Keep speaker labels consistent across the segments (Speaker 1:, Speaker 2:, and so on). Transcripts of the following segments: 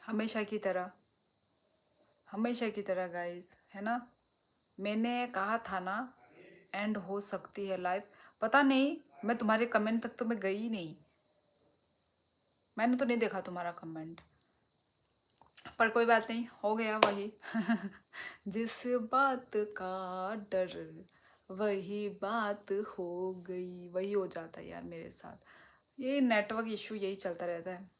Speaker 1: हमेशा की तरह, हमेशा की तरह गाइस, है ना? मैंने कहा था ना, एंड हो सकती है लाइफ। पता नहीं, मैं तुम्हारे कमेंट तक तो मैं गई ही नहीं। मैंने तो नहीं देखा तुम्हारा कमेंट, पर कोई बात नहीं, हो गया वही। जिस बात का डर, वही बात हो गई, वही हो जाता है यार मेरे साथ। ये नेटवर्क इशू यही चलता रहता है।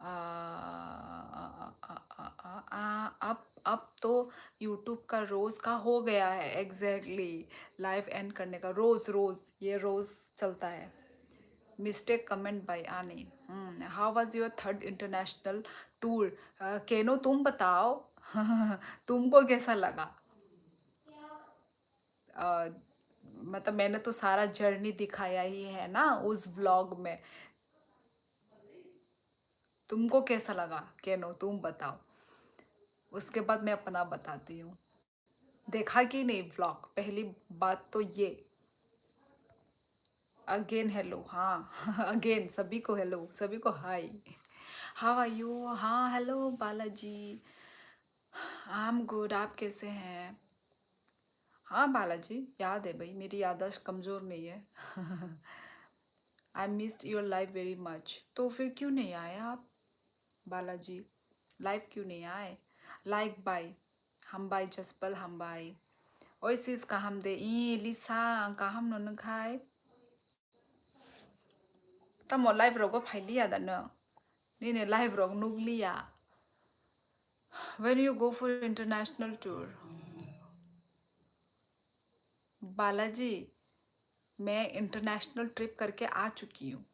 Speaker 1: आ, आ, आ, आ, आ, अब तो यूट्यूब का रोज का हो गया है एग्जैक्टली। लाइव एंड करने का रोज रोज, ये रोज चलता है। मिस्टेक कमेंट बाय आनी। How was your third international tour? केनो तुम बताओ। तुमको कैसा लगा? अ, मतलब मैंने तो सारा जर्नी दिखाया ही है ना उस व्लॉग में। तुमको कैसा लगा केनो, तुम बताओ। उसके बाद मैं अपना बताती हूँ। देखा कि नहीं व्लॉग, पहली बात तो ये। अगेन हेलो, हाँ। अगेन सभी को हेलो, सभी को हाय। How are you? हाँ hello Balaji. I am good, आप कैसे हैं? हाँ बालाजी, याद है भाई, मेरी याददाश्त कमज़ोर नहीं है। I missed your life very much. तो फिर क्यों नहीं आए आप बालाजी? लाइव क्यों नहीं आए? लाइक बाय हम बाय जसपल हम बाय ओइसिस का हम दे ई लिसा का हम नन खाए तमो लाइव रोग फाइलिया दानो नीने लाइव रोग नुगलिया। When you go for international tour, Balaji, मैं इंटरनेशनल ट्रिप करके आ चुकी हूँ।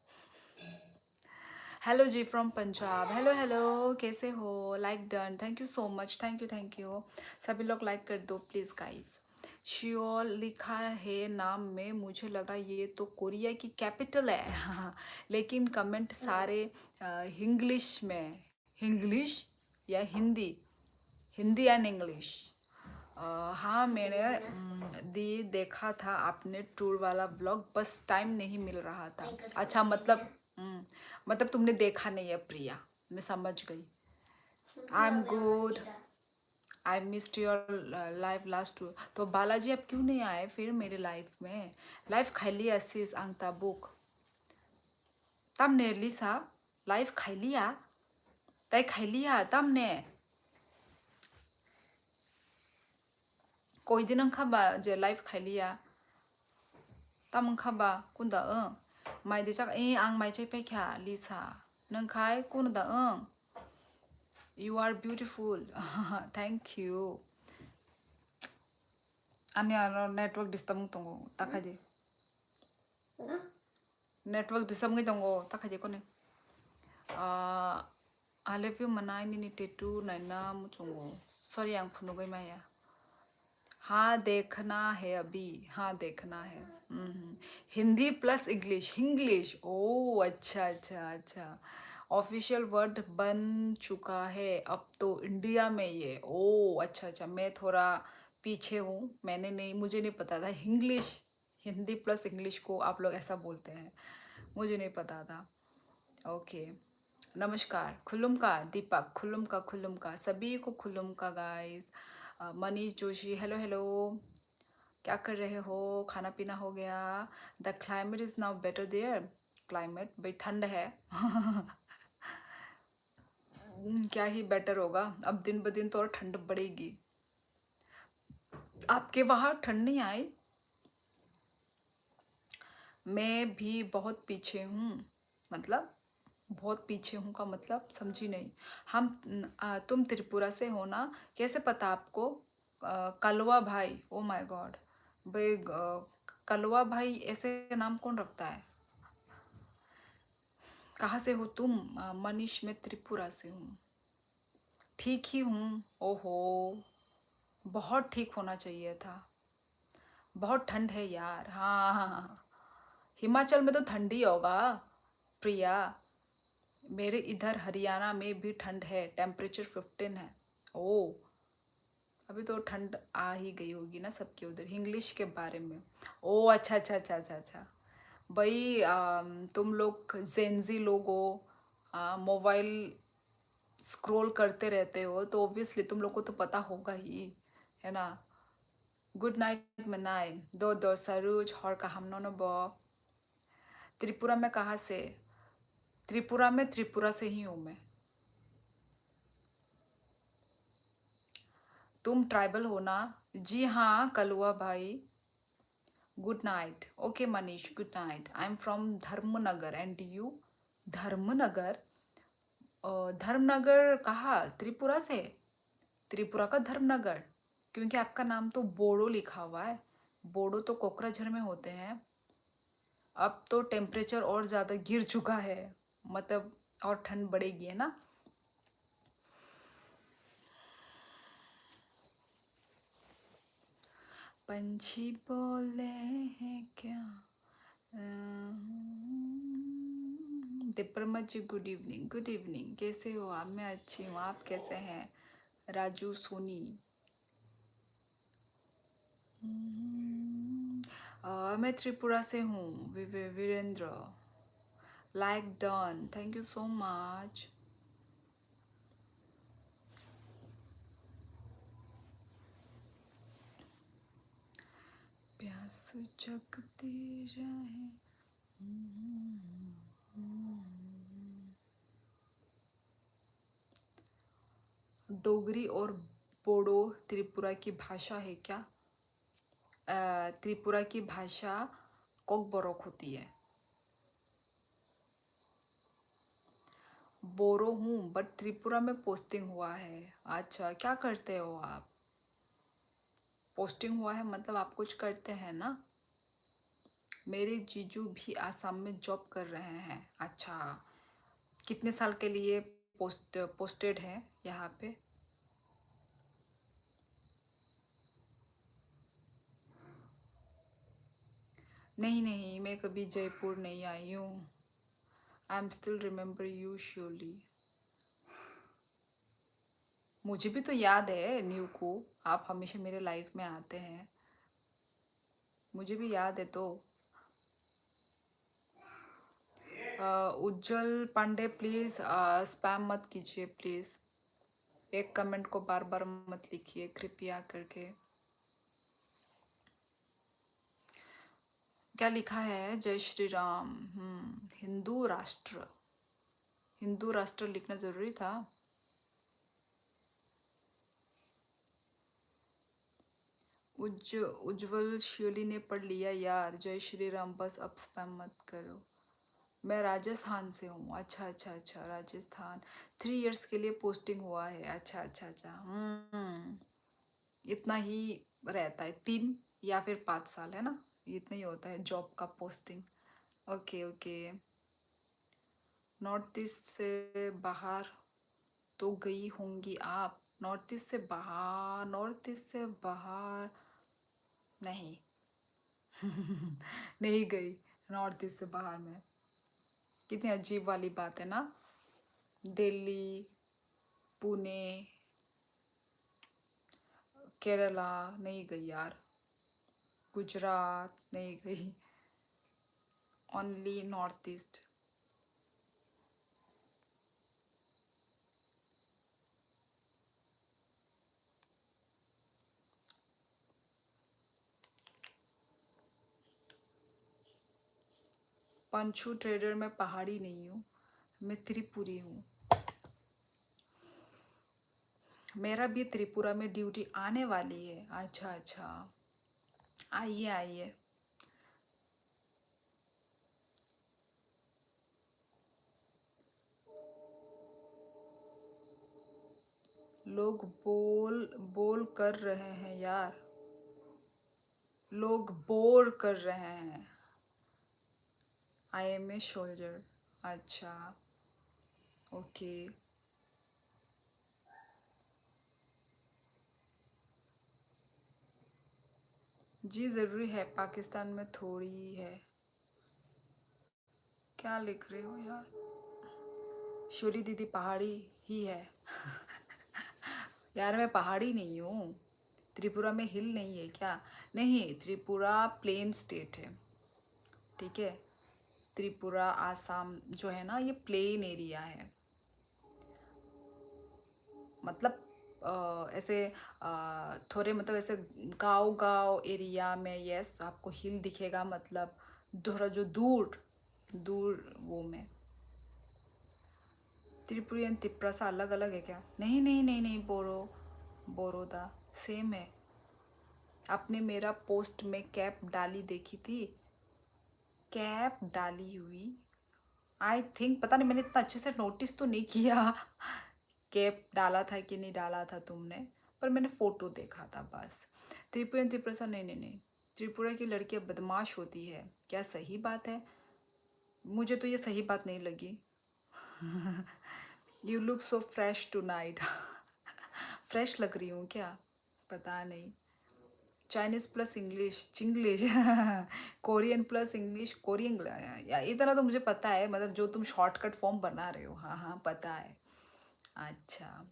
Speaker 1: हेलो जी फ्रॉम पंजाब, हेलो हेलो, कैसे हो? Like done, thank you so much, thank you thank you. सभी लोग लाइक कर दो प्लीज़ गाइस। शियोल लिखा है नाम में, मुझे लगा ये तो कोरिया की कैपिटल है। हाँ, लेकिन कमेंट सारे इंग्लिश में। इंग्लिश या हिंदी? Hindi and English. हाँ मैंने देखा था आपने टूर वाला ब्लॉग, बस टाइम नहीं मिल रहा था। अच्छा मतलब तुमने देखा नहीं है प्रिया, मैं समझ गई। आई am good, I missed your live last tour. तो बालाजी आप क्यों नहीं आए फिर मेरे लाइफ में? लाइफ खाली असीस आंगता बुक तमने लिसा, लाइफ खालिया तय खालिया तमने कोई दिन खाबा जे लाइफ खालिया तम खाबा कुंदा माइदे जाक आं माइचे पैख्या लिसा नंखाय कुंदा you are beautiful. Thank you. अन्य नेटवर्क डिस्टर्ब तंगो ताखाजे, नेटवर्क डिस्टर्ब तंगो ताखाजे कोने आलेव्यू मनाय निनी टेटू नाइना मुचंगो सॉरी आं फुनुगै माया। हाँ देखना है अभी, हाँ देखना है। हिंदी प्लस इंग्लिश, इंग्लिश ओ अच्छा अच्छा अच्छा। ऑफिशियल वर्ड बन चुका है अब तो इंडिया में ये, ओ अच्छा अच्छा, मैं थोड़ा पीछे हूँ, मैंने नहीं, मुझे नहीं पता था इंग्लिश, हिंदी प्लस इंग्लिश को आप लोग ऐसा बोलते हैं, मुझे नहीं पता था। ओके, नमस्कार, खुल्लुम का दीपक, खुल्लुम का सभी को खुल्लुम का guys. Manish Joshi, hello hello, क्या कर रहे हो? खाना पीना हो गया? The climate is now better there. Climate भाई ठंड है। क्या ही बेटर होगा, अब दिन ब दिन तो और ठंड बढ़ेगी। आपके वहाँ ठंड नहीं आई? मैं भी बहुत पीछे हूँ, मतलब बहुत पीछे हूँ का मतलब समझी नहीं। तुम त्रिपुरा से हो ना? कैसे पता आपको? कलवा भाई, ओ माय गॉड भाई, कलवा भाई ऐसे नाम कौन रखता है? कहाँ से हो तुम? मनीष, मैं त्रिपुरा से हूँ। ठीक ही हूँ। ओहो, बहुत ठीक होना चाहिए था। बहुत ठंड है यार, हाँ हाँ हाँ। हिमाचल में तो ठंडी होगा प्रिया। मेरे इधर हरियाणा में भी ठंड है, टेम्परेचर 15 है। ओ, अभी तो ठंड आ ही गई होगी ना सबके उधर। इंग्लिश के बारे में, ओ अच्छा अच्छा अच्छा अच्छा अच्छा। भाई तुम लोग जेंजी लोग हो, मोबाइल स्क्रॉल करते रहते हो तो ऑब्वियसली तुम लोग को तो पता होगा ही, है ना। गुड नाइट मनाई दो दो सरूज और का हम नोनो बो। त्रिपुरा में कहाँ से? त्रिपुरा में त्रिपुरा से ही हूँ मैं। तुम ट्राइबल हो ना? जी हाँ कलुआ भाई। Good night. Okay Manish good night. I am from Dharmanagar and you? Dharmanagar? Dharmanagar कहाँ, त्रिपुरा से? त्रिपुरा का धर्मनगर? क्योंकि आपका नाम तो बोडो लिखा हुआ है। बोडो तो कोकराझार में होते हैं। अब तो टेम्परेचर और ज़्यादा गिर चुका है, मतलब और ठंड बढ़ेगी, है ना। पंछी बोले हैं क्या? दीपरमा जी गुड इवनिंग। गुड इवनिंग, कैसे हो आप? मैं अच्छी हूँ, आप कैसे हैं? राजू सोनी। मैं त्रिपुरा से हूँ। Virendra. Like done, thank you so much. प्यास जगती रहे। डोगरी और बोडो त्रिपुरा की भाषा है क्या? त्रिपुरा की भाषा कोकबोरोक होती है। बोरो हूँ बट त्रिपुरा में पोस्टिंग हुआ है। अच्छा, क्या करते हो आप? पोस्टिंग हुआ है मतलब आप कुछ करते हैं ना। मेरे जीजू भी आसाम में जॉब कर रहे हैं। अच्छा, कितने साल के लिए पोस्टेड है यहाँ पे? नहीं नहीं, मैं कभी जयपुर नहीं आई हूँ। आई am still remember you surely. मुझे भी तो याद है न्यू को, आप हमेशा मेरे लाइफ में आते हैं, मुझे भी याद है तो। उज्जवल पांडे प्लीज़ स्पैम मत कीजिए प्लीज़। एक कमेंट को बार बार मत लिखिए कृपया करके। क्या लिखा है? जय श्री राम। हिंदू राष्ट्र। हिंदू राष्ट्र लिखना ज़रूरी था। उज्जवल श्योली ने पढ़ लिया यार। जय श्री राम, बस अब स्पैम मत करो। मैं राजस्थान से हूँ। अच्छा अच्छा अच्छा, राजस्थान। 3 इयर्स के लिए पोस्टिंग हुआ है। अच्छा अच्छा अच्छा। इतना ही रहता है, 3 या फिर 5 साल, है ना। इतना ही होता है जॉब का posting. Okay okay. North east से बाहर तो गई होंगी आप? नॉर्थ ईस्ट से बाहर? नॉर्थ ईस्ट से बाहर नहीं। नहीं गई नॉर्थ ईस्ट से बाहर में। कितनी अजीब वाली बात है ना। दिल्ली, पुणे, केरला नहीं गई यार। गुजरात नहीं गई। Only north east. Panchu trader में पहाड़ी नहीं हूँ, मैं त्रिपुरी हूँ। मेरा भी त्रिपुरा में ड्यूटी आने वाली है। अच्छा अच्छा, आइए आइए। लोग बोल बोल कर रहे हैं यार। लोग बोर कर रहे हैं। I am a soldier. अच्छा ओके। जी ज़रूरी है, पाकिस्तान में थोड़ी है। क्या लिख रहे हो यार? शोरी दीदी पहाड़ी ही है। यार मैं पहाड़ी नहीं हूँ। त्रिपुरा में हिल नहीं है क्या? नहीं, त्रिपुरा प्लेन स्टेट है, ठीक है। त्रिपुरा आसाम जो है ना, ये प्लेन एरिया है। मतलब ऐसे थोड़े मतलब ऐसे गाँव गाँव एरिया में यस आपको हिल दिखेगा, मतलब थोड़ा जो दूर दूर वो में। त्रिपुरी एंड तिप्रासा अलग अलग है क्या? नहीं नहीं नहीं नहीं, बोरोदा सेम है। आपने मेरा पोस्ट में कैप डाली देखी थी? कैप डाली हुई आई थिंक, पता नहीं, मैंने इतना अच्छे से नोटिस तो नहीं किया कैप डाला था कि नहीं डाला था तुमने, पर मैंने फोटो देखा था बस। त्रिपुरा त्रिपुरा नहीं नहीं नहीं, त्रिपुरा की लड़कियां बदमाश होती है क्या? सही बात है, मुझे तो ये सही बात नहीं लगी। You look so fresh tonight. Fresh लग रही हूँ क्या? पता नहीं। Chinese plus English Chinglish. Korean plus English Korean, या इतना तो मुझे पता है, मतलब जो तुम शॉर्टकट फॉर्म बना रहे हो, हाँ हाँ पता है। अच्छा,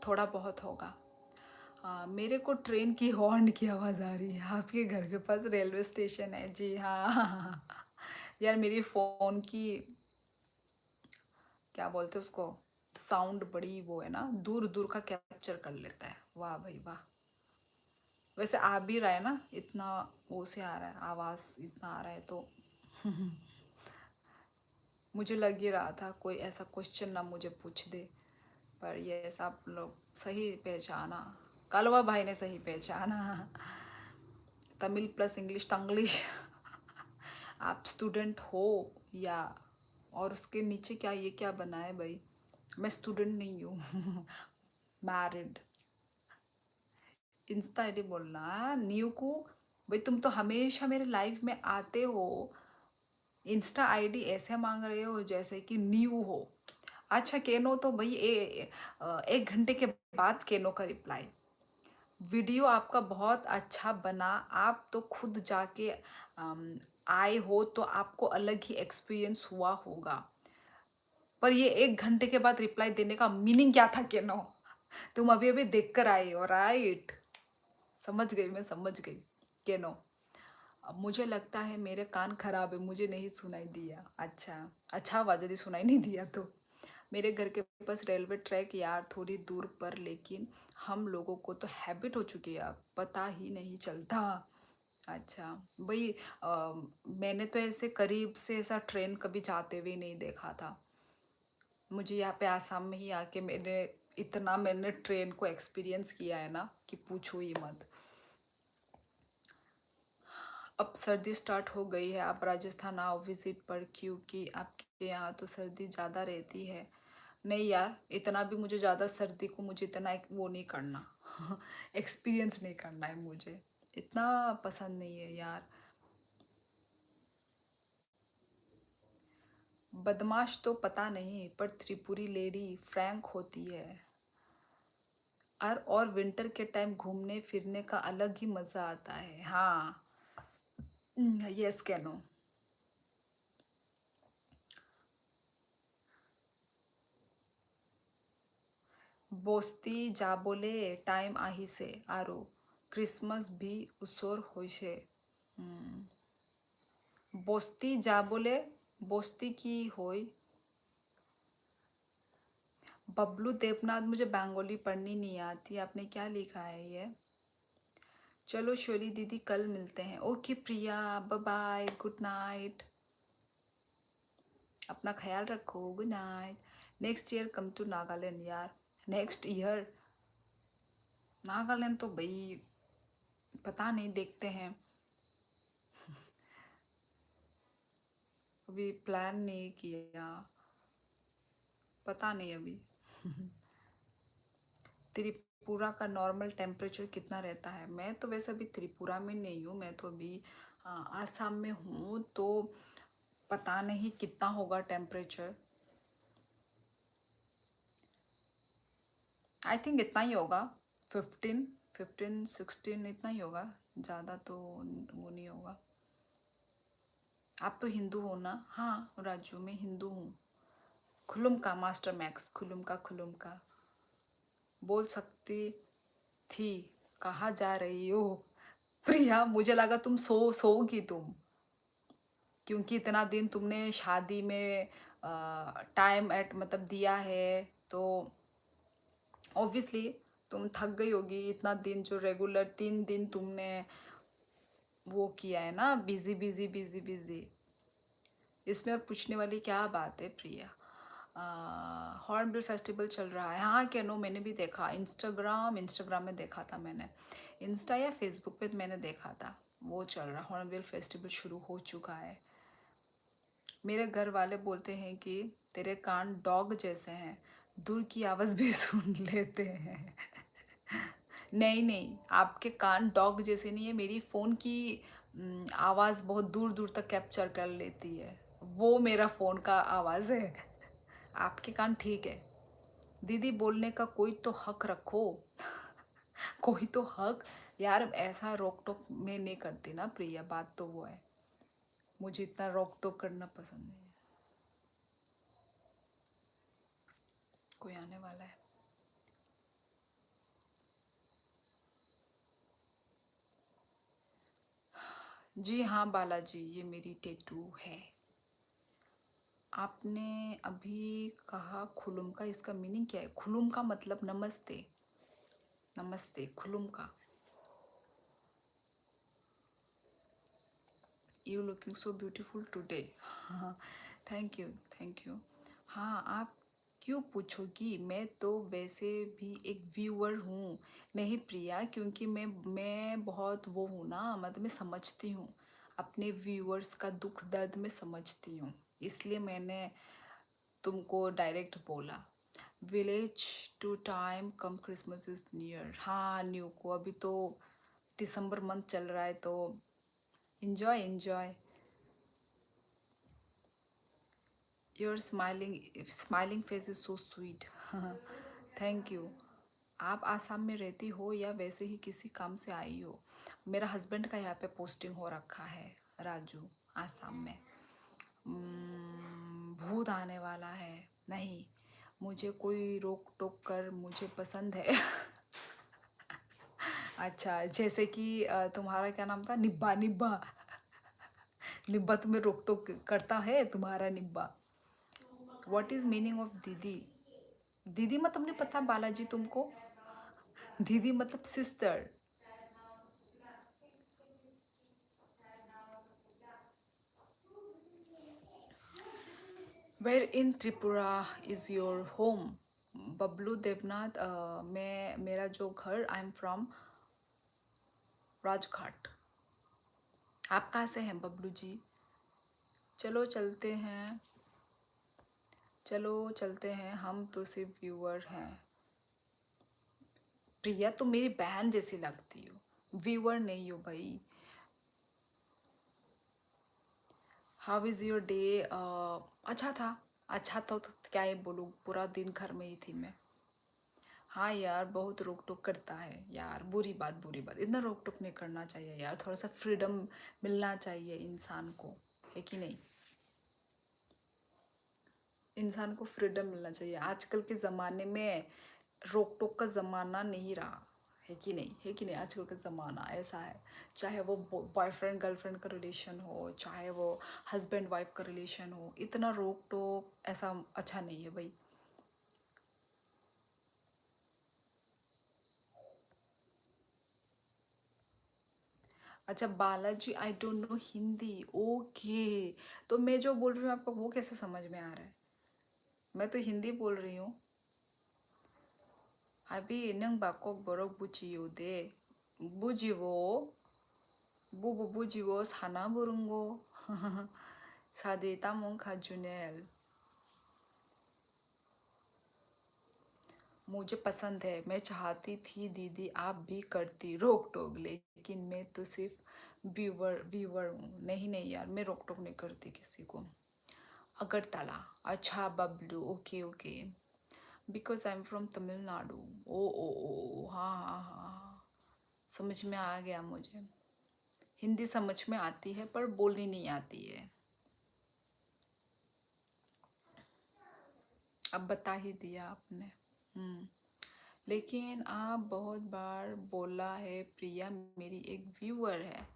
Speaker 1: थोड़ा बहुत होगा। हाँ, मेरे को ट्रेन की हॉर्न की आवाज़ आ रही है, आपके घर के पास रेलवे स्टेशन है? जी हाँ। यार मेरी फ़ोन की क्या बोलते हैं उसको, साउंड बड़ी वो है ना, दूर दूर का कैप्चर कर लेता है। वाह भाई वाह। वैसे आ भी रहा है ना, इतना वो से आ रहा है, आवाज़ इतना आ रहा है तो। मुझे लग ही रहा था कोई ऐसा क्वेश्चन ना मुझे पूछ दे, पर ये सब लोग सही पहचाना, कलवा भाई ने सही पहचाना। Tamil plus English Tanglish. आप स्टूडेंट हो या, और उसके नीचे क्या, ये क्या बना है भाई? मैं स्टूडेंट नहीं हूँ। मैरिड। इंस्टा आईडी बोलना न्यू को। भाई तुम तो हमेशा मेरे लाइफ में आते हो, इंस्टा आईडी ऐसे मांग रहे हो जैसे कि न्यू हो। अच्छा केनो तो भाई 1 घंटे के बाद केनो का रिप्लाई। वीडियो आपका बहुत अच्छा बना, आप तो खुद जाके आए हो तो आपको अलग ही एक्सपीरियंस हुआ होगा, पर ये 1 घंटे के बाद रिप्लाई देने का मीनिंग क्या था केनो? तुम अभी अभी देख कर आए हो, राइट? समझ गई, मैं समझ गई केनो। अब मुझे लगता है मेरे कान खराब है, मुझे नहीं सुनाई दिया। अच्छा, अच्छा हुआ यदि सुनाई नहीं दिया तो। मेरे घर के पास रेलवे ट्रैक यार थोड़ी दूर पर, लेकिन हम लोगों को तो हैबिट हो चुकी है, अब पता ही नहीं चलता। अच्छा भाई, मैंने तो ऐसे करीब से ऐसा ट्रेन कभी जाते हुए नहीं देखा था। मुझे यहाँ पे आसाम में ही आके मैंने ट्रेन को एक्सपीरियंस किया है ना कि पूछो ही मत। अब सर्दी स्टार्ट हो गई है, आप राजस्थान आओ विजिट पर, क्योंकि आपके यहाँ तो सर्दी ज़्यादा रहती है। नहीं यार, इतना भी मुझे ज़्यादा सर्दी को मुझे इतना वो नहीं करना। एक्सपीरियंस नहीं करना है मुझे, इतना पसंद नहीं है यार। बदमाश तो पता नहीं, पर त्रिपुरी लेडी फ्रैंक होती है। और विंटर के टाइम घूमने फिरने का अलग ही मज़ा आता है। हाँ, यस कैनो। বস্তি যাবলে টাইম আহিছে আৰু ক্রিসমাস ভি ওচৰ হৈছে। বস্তি যাবলে, বস্তি की होय? बबलू देवनाथ, मुझे बंगाली पढ़नी नहीं आती, आपने क्या लिखा है ये? चलो शोली दीदी कल मिलते हैं। Okay Priya, bye bye, good night, अपना ख्याल रखो, good night. Next year come to Nagaland यार। नेक्स्ट ईयर नागालैंड तो भाई पता नहीं, देखते हैं, अभी प्लान नहीं किया, पता नहीं अभी। त्रिपुरा का नॉर्मल टेम्परेचर कितना रहता है? मैं तो वैसे अभी त्रिपुरा में नहीं हूँ, मैं तो अभी आसाम में हूँ, तो पता नहीं कितना होगा टेम्परेचर। आई थिंक इतना ही होगा, 15 16 इतना ही होगा, ज़्यादा तो वो नहीं होगा। आप तो हिंदू हो ना? हाँ, राजू में हिंदू हूँ। खुलुम का मास्टर मैक्स, खुलुम का बोल सकती थी। कहाँ जा रही हो प्रिया? मुझे लगा तुम सोओगी तुम, क्योंकि इतना दिन तुमने शादी में टाइम एट मतलब दिया है, तो ऑब्वियसली तुम थक गई होगी इतना दिन, जो रेगुलर 3 दिन तुमने वो किया है ना, बिजी बिजी बिजी बिजी। इसमें और पूछने वाली क्या बात है प्रिया। हॉर्नबिल फेस्टिवल चल रहा है, हाँ क्या नो, मैंने भी देखा, इंस्टाग्राम में देखा था मैंने, इंस्टा या फेसबुक पे मैंने देखा था, वो चल रहा, हॉर्नबिल फेस्टिवल शुरू हो चुका है। मेरे घर वाले बोलते हैं कि तेरे कान डॉग जैसे हैं, दूर की आवाज़ भी सुन लेते हैं। नहीं नहीं, आपके कान डॉग जैसे नहीं है, मेरी फ़ोन की आवाज़ बहुत दूर दूर तक कैप्चर कर लेती है, वो मेरा फ़ोन का आवाज़ है। आपके कान ठीक है। दीदी बोलने का कोई तो हक रखो। कोई तो हक। यार ऐसा रोक टोक मैं नहीं करती ना प्रिया, बात तो वो है, मुझे इतना रोक टोक करना पसंद नहीं है। कोई आने वाला है। जी हाँ बालाजी, ये मेरी टेटू है। आपने अभी कहा खुलुम का, इसका मीनिंग क्या है? खुलुम का मतलब नमस्ते, नमस्ते खुलुम का। You looking so beautiful today. हाँ, थैंक यू, थैंक यू। हाँ आप क्यों पूछोगी, मैं तो वैसे भी एक व्यूअर हूँ। नहीं प्रिया, क्योंकि मैं बहुत वो हूँ ना, मतलब मैं समझती हूँ अपने व्यूअर्स का दुख दर्द, मैं समझती हूँ, इसलिए मैंने तुमको डायरेक्ट बोला। Village to time come Christmas is near. हाँ न्यू को अभी तो दिसंबर मंथ चल रहा है, तो enjoy enjoy. Your smiling face is so sweet. Thank you. आप आसाम में रहती हो या वैसे ही किसी काम से आई हो? मेरा हस्बैंड का यहाँ पे पोस्टिंग हो रखा है, राजू, आसाम में। भूत आने वाला है। नहीं, मुझे कोई रोक टोक कर, मुझे पसंद है। अच्छा, जैसे कि तुम्हारा क्या नाम था, निब्बा निब्बा। निब्बा तुम्हें रोक टोक करता है, तुम्हारा निब्बा। What is meaning of didi? दीदी मतलब नहीं पता बालाजी तुमको? दीदी मतलब sister. Where in Tripura is your home? Bablu Debnath, मैं, मेरा जो घर, आई एम फ्रॉम राजघाट। आप कहाँ से हैं बबलू जी? चलो चलते हैं, चलो चलते हैं, हम तो सिर्फ व्यूअर हैं। प्रिया तुम मेरी बहन जैसी लगती हो, व्यूअर नहीं हो भाई। How is your day? अच्छा था, अच्छा तो क्या ही बोलूँ, पूरा दिन घर में ही थी मैं। हाँ यार, बहुत रोक टोक करता है यार, बुरी बात बुरी बात, इतना रोक टोक नहीं करना चाहिए यार, थोड़ा सा फ्रीडम मिलना चाहिए इंसान को, है कि नहीं? इंसान को फ्रीडम मिलना चाहिए, आजकल के ज़माने में रोक टोक का ज़माना नहीं रहा, है कि नहीं, है कि नहीं? आजकल का ज़माना ऐसा है, चाहे वो बॉयफ्रेंड गर्लफ्रेंड का रिलेशन हो, चाहे वो हस्बैंड वाइफ का रिलेशन हो, इतना रोक टोक ऐसा अच्छा नहीं है भाई। अच्छा Balaji, I don't know Hindi, okay. तो मैं जो बोल रही हूँ आपको वो कैसे समझ में आ रहा है? मैं तो हिंदी बोल रही हूँ। अभी नंग बाको बरक बुझियो दे, बुझिवो, बुबु बुझिवो साना बुरुंगो। सादे तामों जुनेल। मुझे पसंद है, मैं चाहती थी दीदी आप भी करती रोक टोक, लेकिन मैं तो सिर्फ व्यूवर व्यूवर हूँ। नहीं नहीं यार, मैं रोक टोक नहीं करती किसी को। अगरतला, अच्छा Bablu, okay okay. Because I am from Tamil Nadu. ओ हाँ हाँ हाँ हाँ, समझ में आ गया मुझे। हिंदी समझ में आती है पर बोलनी नहीं आती है। अब बता ही दिया आपने। हम्म। लेकिन आप बहुत बार बोला है प्रिया मेरी एक व्यूअर है।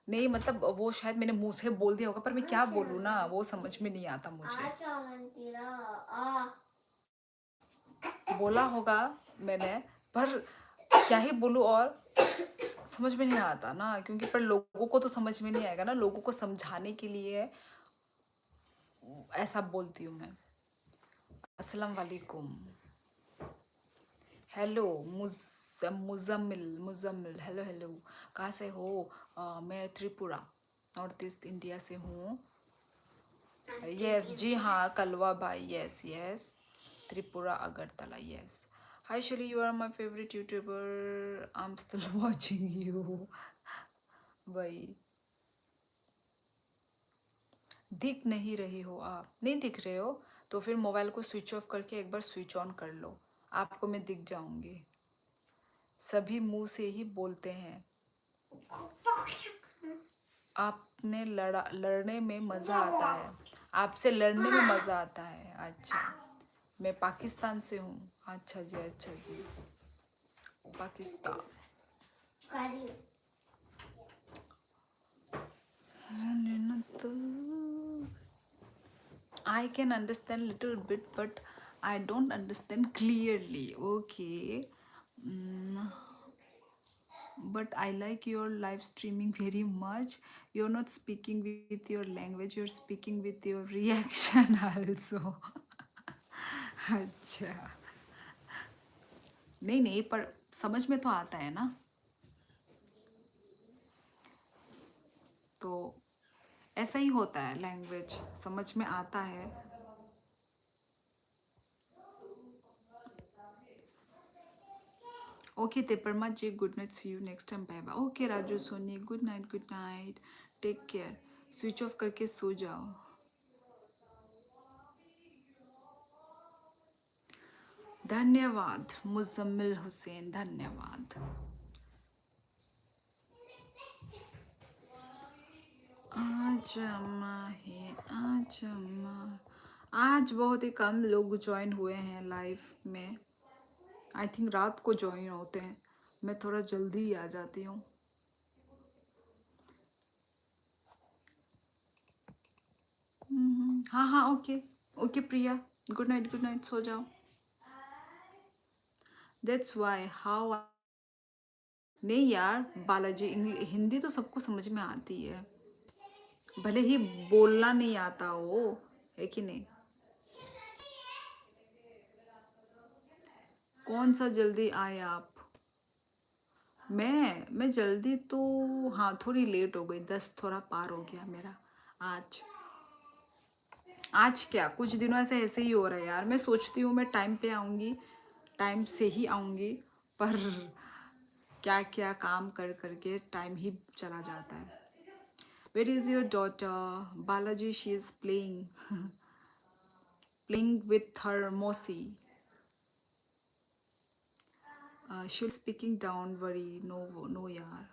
Speaker 1: नहीं मतलब वो शायद मैंने मुंह से बोल दिया होगा, पर मैं क्या बोलूँ ना, वो समझ में नहीं आता मुझे। बोला होगा, मैंने, पर क्या ही बोलूँ और समझ में नहीं आता ना, क्योंकि पर लोगों को तो समझ में नहीं आएगा ना, लोगों को समझाने के लिए ऐसा बोलती हूँ मैं। अस्सलाम वालेकुम। Hello Muzammil Muzammil, hello hello. कहाँ से हो? मैं त्रिपुरा, नॉर्थ ईस्ट इंडिया से हूँ। यस जी हाँ, कलवा भाई, yes yes, Tripura Agartala, yes. Hi Shali, you are my favourite youtuber, I am still watching you. भाई दिख नहीं रही हो आप? नहीं दिख रहे हो तो फिर मोबाइल को स्विच ऑफ करके एक बार स्विच ऑन कर लो, आपको मैं दिख जाऊंगी। सभी मुंह से ही बोलते हैं। आपने लड़ने में मज़ा आता है, आपसे लड़ने में मज़ा आता है। अच्छा, मैं पाकिस्तान से हूँ। अच्छा जी, अच्छा जी, Pakistan. I can understand little bit, but I don't understand clearly. Okay. Mm, but I like your live streaming very much. You're not speaking with your language, you're speaking with your reaction also. अच्छा, नहीं नहीं, पर समझ में तो आता है ना, तो ऐसा ही होता है, लैंग्वेज समझ में आता है। Okay Teparma ji, good night, see you next time, bye bye. Okay Raju Soni, good night, good night, take care. Switch off करके सो जाओ। धन्यवाद मुजम्मिल हुसैन, धन्यवाद। आज अम्मा है, आज अम्मा। आज बहुत ही कम लोग ज्वाइन हुए हैं लाइव में। आई थिंक रात को ज्वाइन होते हैं, मैं थोड़ा जल्दी ही आ जाती हूँ। हाँ हाँ, ओके ओके प्रिया, गुड नाइट, सो जाओ। That's why how. नहीं यार बालाजी, हिंदी तो सबको समझ में आती है, भले ही बोलना नहीं आता हो, है कि नहीं। कौन सा जल्दी आए आप? मैं जल्दी तो, हाँ थोड़ी लेट हो गई, 10 थोड़ा पार हो गया मेरा आज। आज क्या, कुछ दिनों से ऐसे ही हो रहा है यार। मैं सोचती हूँ मैं टाइम पे आऊँगी, टाइम से ही आऊँगी, पर क्या क्या काम कर करके टाइम ही चला जाता है। Where is your daughter? Balaji, she is playing playing with her mausi. She speaking down, worry, no यार,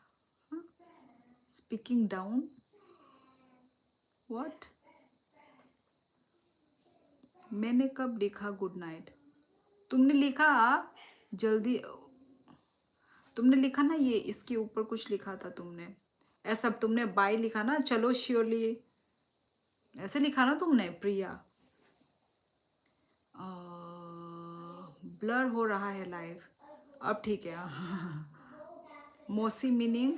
Speaker 1: स्पीकिंग डाउन, व्हाट? मैंने कब लिखा गुड नाइट? तुमने लिखा जल्दी, तुमने लिखा ना, ये इसके ऊपर कुछ लिखा था तुमने, ऐसा तुमने बाय लिखा ना, चलो श्योरली, ऐसे लिखा ना तुमने प्रिया। ब्लर हो रहा है लाइव, अब ठीक है। Mausi meaning,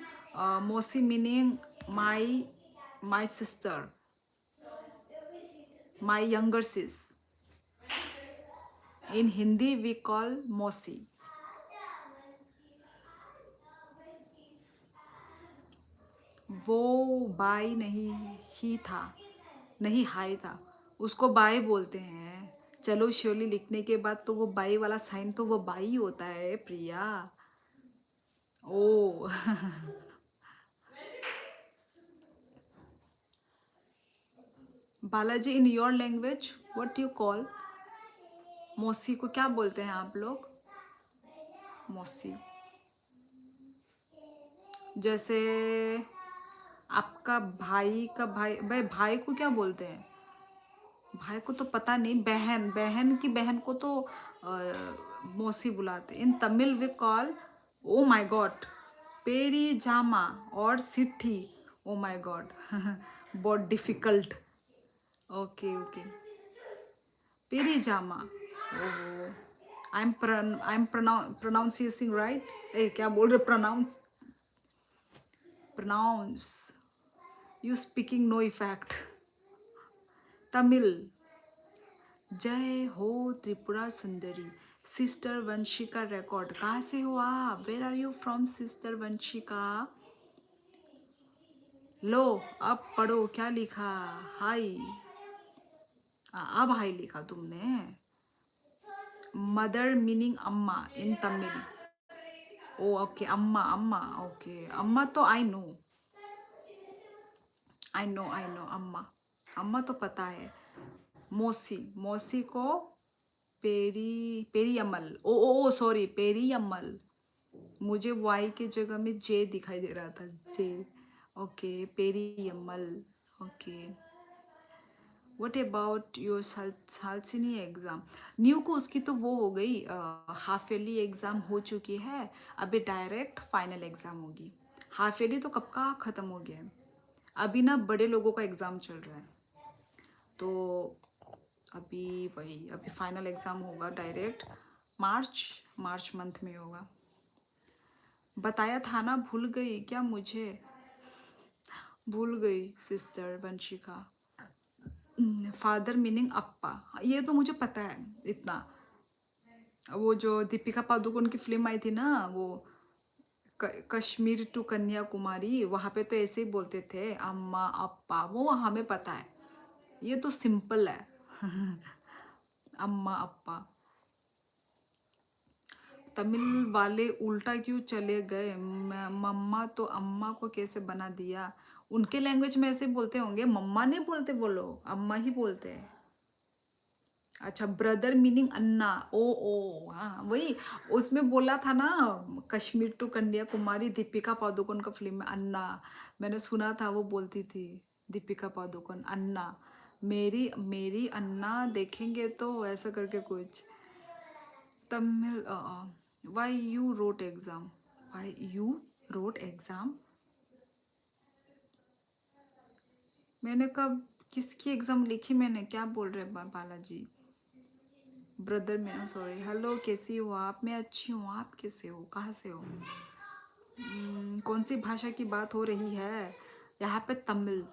Speaker 1: mausi meaning my my sister, my younger sis. In Hindi we call mausi. वो बाई नहीं ही था, नहीं हाई था, उसको बाई बोलते हैं। चलो श्योरली लिखने के बाद तो वो बाई वाला साइन तो वो बाई होता है Priya. Oh Balaji, in your language what you call? मौसी को क्या बोलते हैं आप लोग? मौसी, जैसे आपका भाई का भाई को क्या बोलते हैं? भाई को तो पता नहीं, बहन, बहन की बहन को तो मौसी बुलाते। In Tamil we call, oh my god, पेरी जामा और सिट्ठी। ओ माय गॉड, बहुत डिफिकल्ट। ओके ओके, पेरी जामा, ओहो, pronouncing right? ए क्या बोल रहे pronounce you speaking no effect. Tamil जय हो त्रिपुरा सुंदरी सिस्टर वंशिका रिकॉर्ड कहाँ से हो आप? Where are you from sister Vanshika? लो अब पढ़ो क्या लिखा। हाय अब हाय लिखा तुमने। मदर मीनिंग अम्मा इन तमिल। ओ ओके अम्मा अम्मा ओके अम्मा तो आई नो अम्मा अम्मा तो पता है। मौसी मौसी को पेरीयम्मल ओ ओ ओ सॉरी पेरीयम्मल। मुझे वाई के जगह में जे दिखाई दे रहा था जे। Okay Periyammal okay. What about your सालसिनी एग्ज़ाम? न्यू को उसकी तो वो हो गई हाफ ईयरली एग्ज़ाम हो चुकी है। अभी डायरेक्ट फाइनल एग्ज़ाम होगी। हाफ ईयरली तो कब का ख़त्म हो गया है। अभी ना बड़े लोगों का एग्ज़ाम चल रहा है तो अभी वही अभी फाइनल एग्ज़ाम होगा डायरेक्ट मार्च मंथ में होगा। बताया था ना भूल गई क्या मुझे? भूल गई सिस्टर वंशिका। फादर मीनिंग अप्पा ये तो मुझे पता है इतना। वो जो दीपिका पादुकोण की फिल्म आई थी ना वो कश्मीर टू कन्याकुमारी वहाँ पे तो ऐसे ही बोलते थे अम्मा अप्पा वो हमें पता है। ये तो सिंपल है अम्मा अप्पा। तमिल वाले उल्टा क्यों चले गए? मम्मा तो अम्मा को कैसे बना दिया? उनके लैंग्वेज में ऐसे बोलते होंगे। मम्मा नहीं बोलते वो लोग अम्मा ही बोलते हैं। अच्छा ब्रदर मीनिंग अन्ना ओ ओ हाँ वही उसमें बोला था ना कश्मीर टू कन्याकुमारी दीपिका पादुकोण का फिल्म में अन्ना। मैंने सुना था वो बोलती थी दीपिका पादुकोण अन्ना मेरी मेरी अन्ना देखेंगे तो ऐसा करके कुछ। Tamil why you wrote exam? Why you wrote exam? मैंने कब किसकी एग्जाम लिखी? मैंने क्या बोल रहे बालाजी? ब्रदर में सॉरी। हेलो कैसी हो आप? मैं अच्छी हूँ आप कैसे हो? कहाँ से हो? कौन सी भाषा की बात हो रही है? यहाँ पे तमिल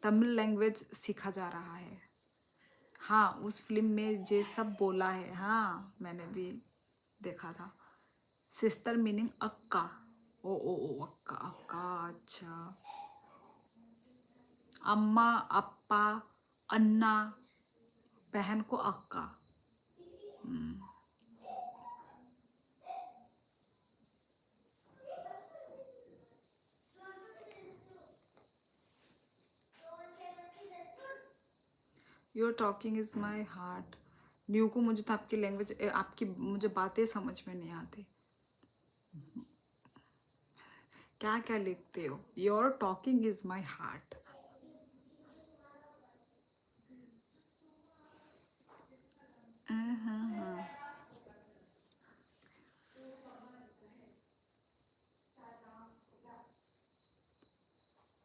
Speaker 1: तमिल लैंग्वेज सीखा जा रहा है। हाँ उस फिल्म में जे सब बोला है हाँ मैंने भी देखा था। सिस्टर मीनिंग अक्का ओ अक्का अक्का अच्छा। अम्मा अप्पा अन्ना बहन को अक्का। Your talking is my heart. New को मुझे तो आपकी लैंग्वेज आपकी मुझे बातें समझ में नहीं आती। क्या क्या लिखते हो? Your talking is my heart.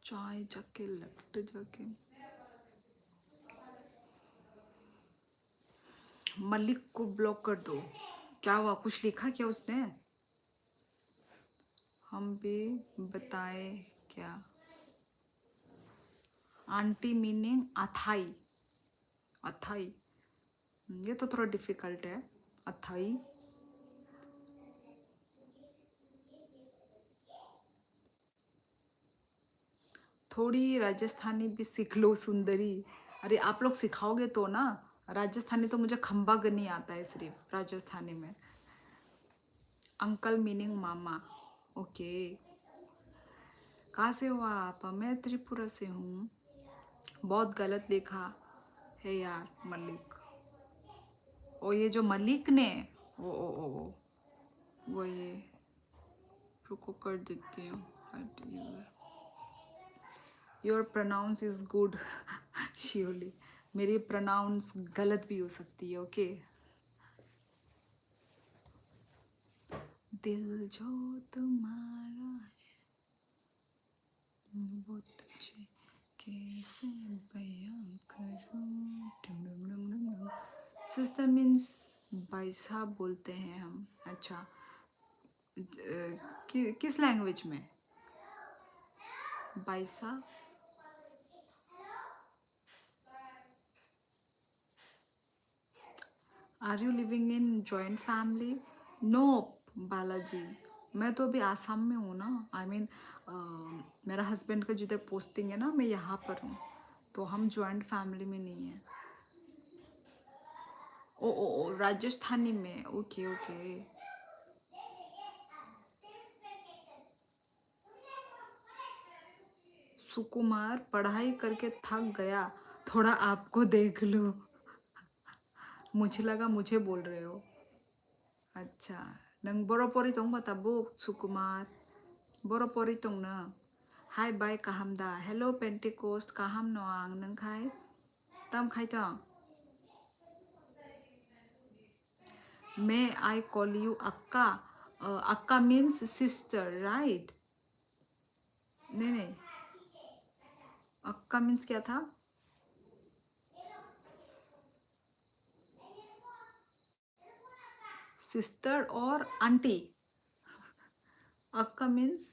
Speaker 1: चाय जाके लेफ्ट जाके मलिक को ब्लॉक कर दो। क्या हुआ? कुछ लिखा क्या उसने? हम भी बताए क्या? आंटी मीनिंग अथाई अथाई। ये तो थोड़ा डिफिकल्ट है अथाई। थोड़ी राजस्थानी भी सीख लो सुंदरी। अरे आप लोग सिखाओगे तो ना। राजस्थानी तो मुझे खंबा गनी आता है सिर्फ राजस्थानी में। अंकल मीनिंग मामा ओके। कहाँ से हो आप? मैं त्रिपुरा से हूँ। बहुत गलत लिखा है यार मलिक। ओ ये जो मलिक ने ओ वो ये रुको कर देती हूँ। Your pronounce is good surely. मेरी प्रोनाउंस गलत भी हो सकती है ओके। दिल जो तुम्हारा है वो तुझे कैसे बयां करूं। सिस्टर मीन्स बैसा बोलते हैं हम। अच्छा। किस लैंग्वेज में? बैसा। Are you living in joint family? No Balaji, मैं तो अभी आसाम में हूँ ना। आई मीन मेरा हस्बैंड का जिधर पोस्टिंग है ना, मैं यहाँ पर हूँ, तो हम जॉइंट फैमिली में नहीं है। ओ राजस्थानी में, ओके ओके। सुकुमार, पढ़ाई करके थक गया, थोड़ा आपको देख लो। मुझे लगा मुझे बोल रहे हो। अच्छा, नंग बरपरी तंग बताबो सुकुमार, बरपरी तंग न। हाय बाय काहामदा, हेलो पेंटिकोस्ट काहाम नोआंग नंग खाय तम खाय तंग। May I call you Akka? Akka means sister, right? नहीं नहीं, अक्का मीन्स क्या था? सिस्टर और आंटी। अक्का मीन्स,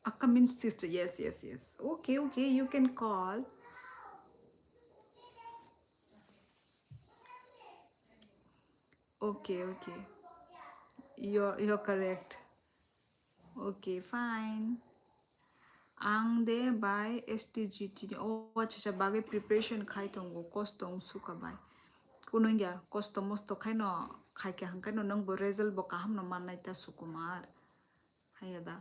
Speaker 1: अक्का means sister. Yes yes yes, okay okay, you can call. Okay okay, you're correct. Okay fine. आं दे बाय STGT। ओ अच्छा अच्छा, बागे प्रिपरेशन खाई तंगो कस्ट सुका बाय कुनंगिया कस्ट मस्त खाइनो खाइके हंकाइनो नंगबो रेजल्ट बो काहाम न माननाइता सुकुमार हायदा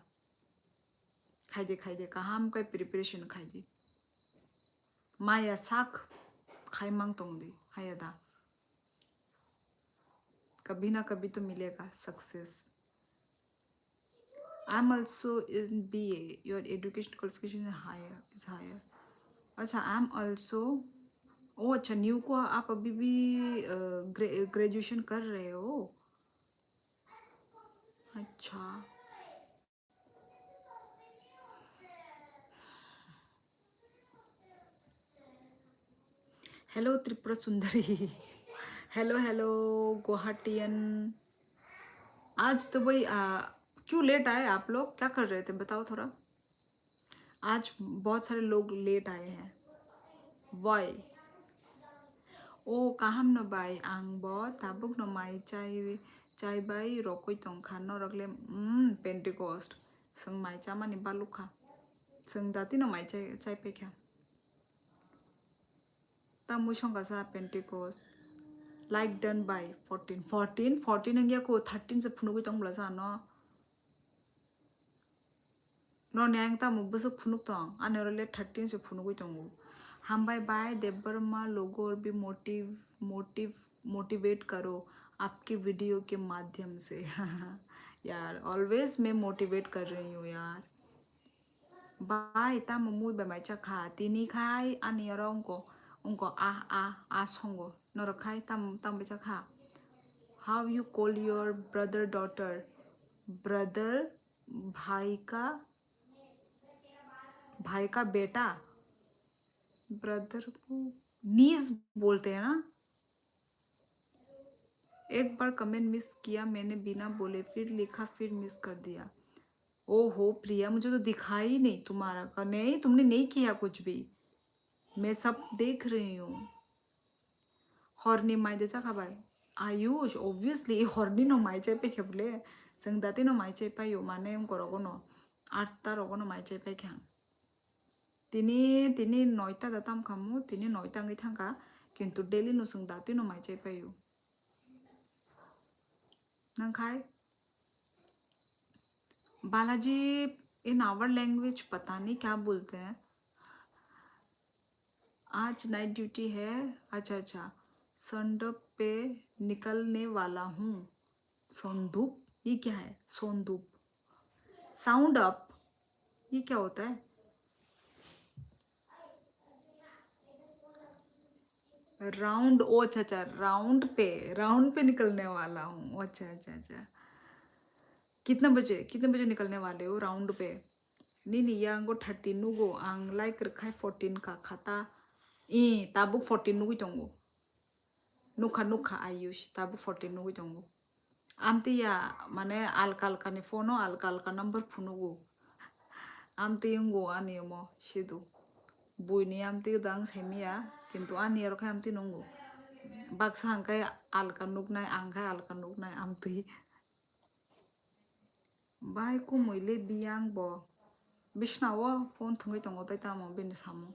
Speaker 1: खाइदे खाइदे काहाम काय प्रिपरेशन खाइदे माया साख खाइमांग तंगदी हायदा, कभी ना कभी तो मिलेगा success. I am also in BA, your education qualification is higher. अच्छा, आई एम ऑल्सो, ओ अच्छा, न्यू को आप अभी भी ग्रेजुएशन कर रहे हो? अच्छा। Hello Tripura Sundari. Hello hello Guwahatian. आज तो भाई क्यों लेट आए आप लोग? क्या कर रहे थे बताओ थोड़ा। आज बहुत सारे लोग लेट आए हैं। वाई? ओ काहाम न बाई आं ब ताबुक न माई चाय बाई रकोई तंखा न रगले पेंटिकोस्ट जों माई चा मानी बालुखा जों दाती न माई चाय पेख्या ता मुसंगा सा Pentecost like done by 14 Nangia को 13 से फुनुगु तंगला सा न न्याय ता मुबस फुनुक तंग आने रले 13 से फुनुगु तंगु हम बाय देवबर्मा लोगो और भी मोटिवेट करो आपके वीडियो के माध्यम से। यार ऑलवेज मैं मोटिवेट कर रही हूँ यार। बाय ता मुमुई बाय खा तिनी खाई आनी उनको उनको आ संगो नरखाई तम बेचा खा। How you call your brother daughter? Brother भाई का बेटा, ब्रदर को नीज बोलते हैं ना। एक बार कमेंट मिस किया मैंने बिना बोले, फिर लिखा फिर मिस कर दिया। ओहो प्रिया, मुझे तो दिखाई ही नहीं तुम्हारा का। नहीं, तुमने नहीं किया कुछ भी, मैं सब देख रही हूँ। हॉर्नी माई देचा खाबाय Ayush obviously horny know my चाय पे खेबले जों दाती नो माई चाय पायो माने उनको नो 8टा रगो नो माई चाय पे ख्यां तिनी 9टा दाताम खामु तिनी 9टा ngai थांगा किंतु डेली नो जों दाती नो माई चाय पायो नंखाय बालाजी। इन आवर लैंग्वेज पता नहीं क्या बोलते हैं। आज नाइट ड्यूटी है। अच्छा अच्छा, संडप पे निकलने वाला हूँ। सोंदूप, ये क्या है? सोंदूप, साउंड अप, ये क्या होता है? राउंड, ओ अच्छा अच्छा, राउंड पे निकलने वाला हूँ। अच्छा अच्छा अच्छा, कितने बजे निकलने वाले हो राउंड पे? नहीं नहीं, ये आंगो 13 नुगो आंग लाइक रखा है 14 का खाता। ताबुक 14 नुगो तंगो नुखा नुखा आयुष ताबो 14 नुगु दंगु आमती या माने alka alka ni fono alka alka number funugu amti yungu ani mo shidu buini amti dang semia kintu ani aro kai amti nungu baksa hangkai alka nuknai angkai alka nuknai amti bai ku moile biang bo bishnawo phone thungui tongo tai tamo bini samo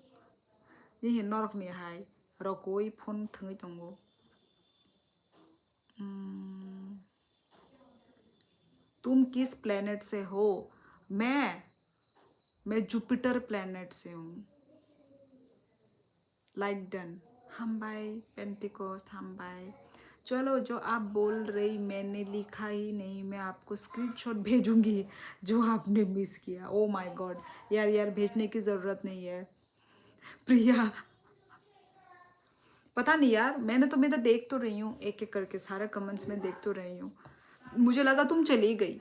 Speaker 1: yi norok ni hai rokoi phone thungui tongo तुम किस planet से हो मैं Jupiter planet से हूँ like done हम भाई Pentecost हम भाई चलो जो आप बोल रही मैंने लिखा ही नहीं मैं आपको स्क्रीनशॉट भेजूंगी जो आपने मिस किया ओ माय गॉड यार यार भेजने की ज़रूरत नहीं है प्रिया पता नहीं यार मैं तो देख तो रही हूँ एक एक करके सारे कमेंट्स में देख तो रही हूँ मुझे लगा तुम चली गई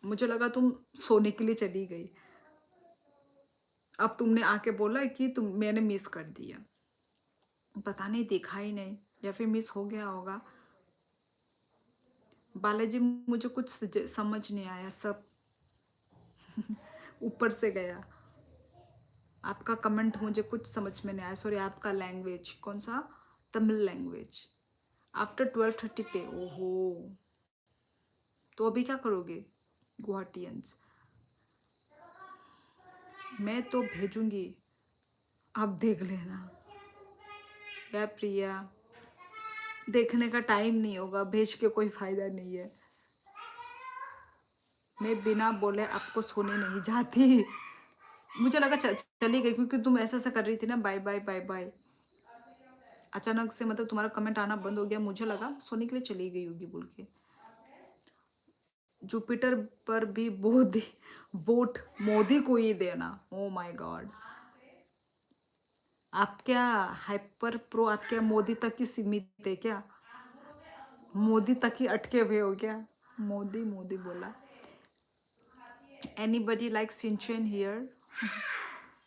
Speaker 1: मुझे लगा तुम सोने के लिए चली गई अब तुमने आके बोला कि मैंने मिस कर दिया पता नहीं देखा ही नहीं या फिर मिस हो गया होगा बालाजी मुझे कुछ समझ नहीं आया सब ऊपर से गया आपका कमेंट मुझे कुछ समझ में नहीं आया सॉरी आपका लैंग्वेज कौन सा तमिल लैंग्वेज आफ्टर 12:30 पे ओहो तो अभी क्या करोगे गुवाहाटियंस मैं तो भेजूंगी आप देख लेना या प्रिया देखने का टाइम नहीं होगा भेज के कोई फायदा नहीं है मैं बिना बोले आपको सोने नहीं जाती मुझे लगा चली गई क्योंकि तुम ऐसा कर रही थी ना बाय बाय बाय बाय अचानक से मतलब तुम्हारा कमेंट आना बंद हो गया मुझे लगा सोने के लिए चली गई होगी बोल के जुपिटर पर भी वोट मोदी को ही देना ओ माय गॉड आप क्या हाइपर प्रो आप क्या मोदी तक ही सीमित है क्या मोदी तक ही अटके हुए हो क्या मोदी मोदी बोला anybody like Shinchan here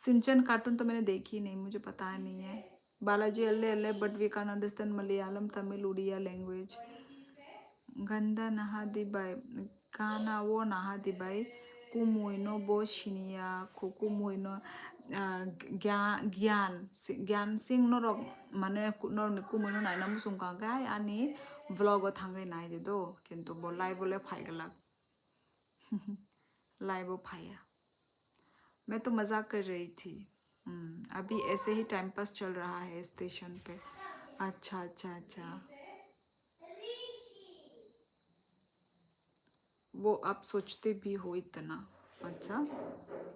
Speaker 1: Shinchan cartoon तो मैंने देखी नहीं मुझे पता नहीं है बालाजी अल्ले अल्ले but we can understand Malayalam Tamil Odia language गंदा नहा दिबाई गाना वो नहा दिबाई कुमुइनो बो शिनिया कुमुइनो ज्ञान सिंह नरक माने नरक कुमुइनो नायना मुसुंका गाय आनी व्लॉग थांगे नाय दे दो किंतु बो लाइव बोले फाइगला लाइव फाया मैं तो मजाक कर रही थी अभी ऐसे ही टाइम पास चल रहा है स्टेशन पे अच्छा अच्छा अच्छा वो आप सोचते भी हो इतना अच्छा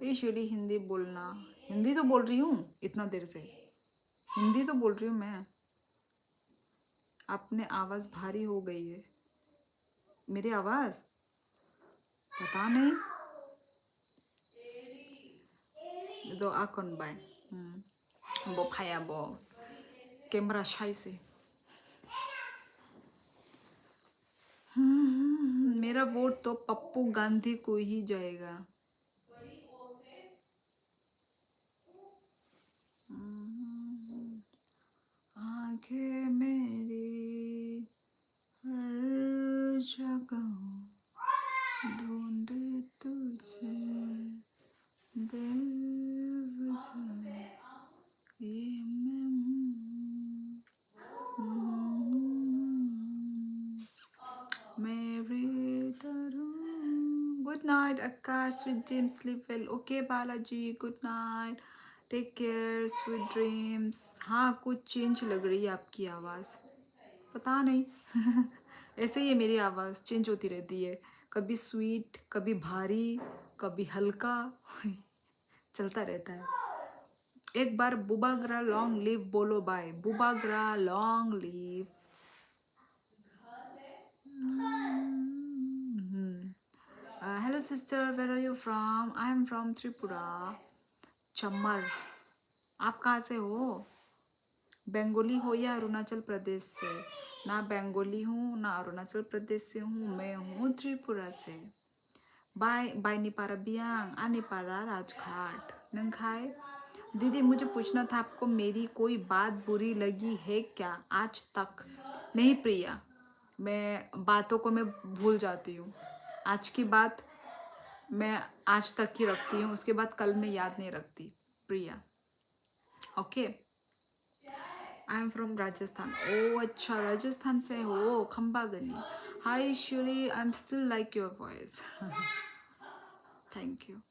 Speaker 1: यूजुअली हिंदी बोलना हिंदी तो बोल रही हूँ इतना देर से हिंदी तो बोल रही हूँ मैं अपने आवाज़ भारी हो गई है मेरी आवाज़ पता नहीं दो आकन बाय वो फाया वो कैमरा शाई से मेरा वोट तो पप्पू गांधी को ही जाएगा आगे मेरी हर जगह ढूंढे तुझे बेवजह ये मैं मेरी तरह good night akka sweet dream sleep well okay Balaji good night take care sweet dreams हाँ कुछ चेंज लग रही है आपकी आवाज़ पता नहीं ऐसे ही है मेरी आवाज़ चेंज होती रहती है कभी स्वीट कभी भारी कभी हल्का चलता रहता है एक बार बुबाग्रा लॉन्ग लिव बोलो bye Bubagra long live hello sister where are you from I am from Tripura चम्मर आप कहाँ से हो बंगाली हो या अरुणाचल प्रदेश से ना बंगाली हूँ ना अरुणाचल प्रदेश से हूँ मैं हूँ त्रिपुरा से बाय बाय निपारा बियांग आ निपारा राजघाट नंखाई दीदी मुझे पूछना था आपको मेरी कोई बात बुरी लगी है क्या आज तक नहीं प्रिया, मैं बातों को मैं भूल जाती हूँ। आज की बात मैं आज तक ही रखती हूँ, उसके बाद कल मैं याद नहीं रखती Priya. Okay. I am from Rajasthan. ओ अच्छा, राजस्थान से हो, खंबागनी। Hi Shili, I am still like your voice. Thank you.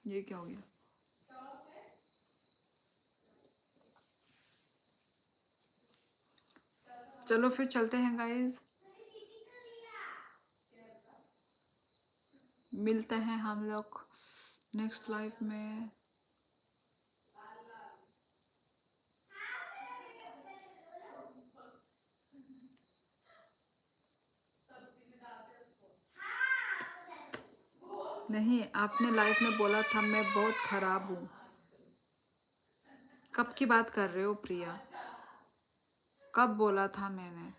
Speaker 1: ये क्या हो गया? चलो फिर चलते हैं गाइज, मिलते हैं हम लोग नेक्स्ट लाइफ में। नहीं, आपने लाइफ में बोला था मैं बहुत खराब हूँ। कब की बात कर रहे हो प्रिया? कब बोला था मैंने?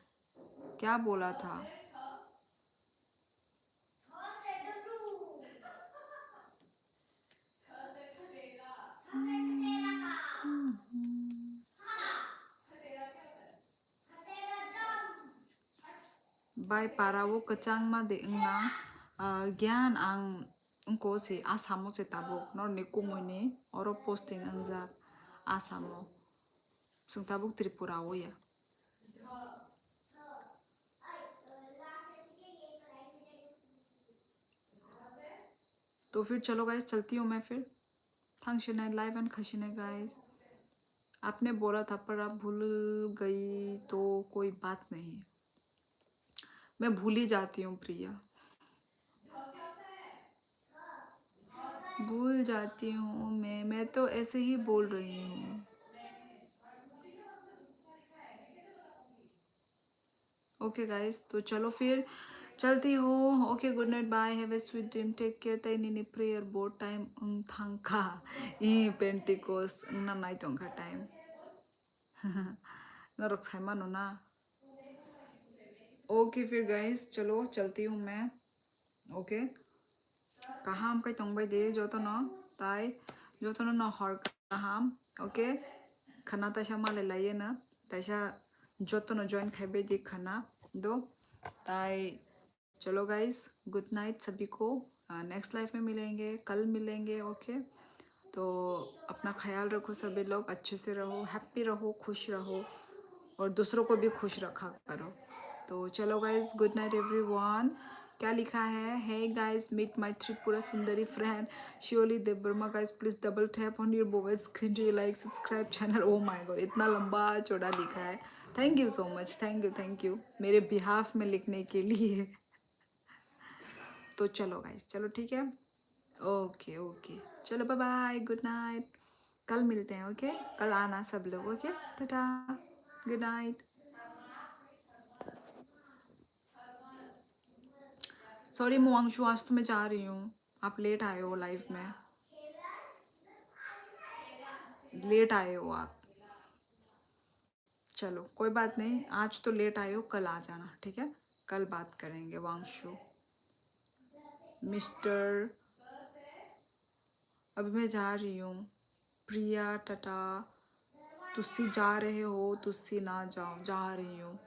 Speaker 1: क्या बोला था? By parawo kachang ma de na gyan ang ko si asamo se tabuk nor ne kumuni oro posting anja asamo sung tabuk tripura wo ya. तो फिर चलो गाइस, चलती हूँ मैं फिर। Thanks you night live and खशीने guys. आपने बोला था पर आप भूल गई तो कोई बात नहीं, मैं भूल ही जाती हूँ प्रिया, भूल जाती हूँ मैं तो ऐसे ही बोल रही हूँ। ओके गाइस, तो चलो फिर चलती हूँ। Okay, good night, bye, have a sweet dream, take care, ताई निनी प्रेयर बोर्ड टाइम थांखा ई पेंटिकोस ना नाइट ओंखा टाइम ना रख मानो ना। ओके फिर गाइस, चलो चलती हूँ मैं। ओके, कहाँ हम कहीं तंग दे जो तो ना ताई जो तो ना हर कहाँ। ओके, खाना तैसा माले लाइए ना, तैसा जो तो ना जॉइन खाए दे खाना दो ताई। चलो गाइस, गुड नाइट सभी को। नेक्स्ट लाइफ में मिलेंगे, कल मिलेंगे। ओके, तो अपना ख्याल रखो सभी लोग, अच्छे से रहो, हैप्पी रहो, खुश रहो और दूसरों को भी खुश रखा करो। तो चलो गाइस, गुड नाइट एवरीवन। क्या लिखा है? Hey guys, meet my Tripura Sundari friend Shiyoli Debbarma. Guys please double tap on your mobile screen to like subscribe channel. Oh my god, इतना लंबा चौड़ा लिखा है। Thank you so much, thank you मेरे बिहाफ में लिखने के लिए। तो चलो गाइस, चलो ठीक है। ओके ओके, चलो बाय बाय, गुड नाइट, कल मिलते हैं। ओके, कल आना सब लोग। Okay, tata, good night. Sorry Moanshu, आज तो मैं जा रही हूँ, आप लेट आए हो लाइव में, लेट आए हो आप। चलो कोई बात नहीं, आज तो लेट आए हो, कल आ जाना, ठीक है, कल बात करेंगे। वांशु, मिस्टर, अभी मैं जा रही हूँ। प्रिया टाटा, तुसी जा रहे हो, तुसी ना जाओ, जा रही हूँ,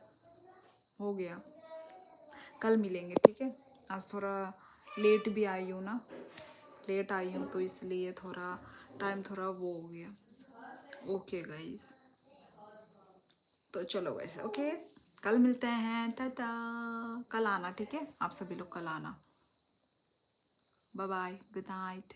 Speaker 1: हो गया, कल मिलेंगे, ठीक है। आज थोड़ा लेट भी आई हूँ ना, लेट आई हूँ तो इसलिए थोड़ा टाइम थोड़ा वो हो गया। ओके गाइस, तो चलो वैसे ओके, कल मिलते हैं, टाटा। कल आना, ठीक है, आप सभी लोग कल आना। Bye bye, good night.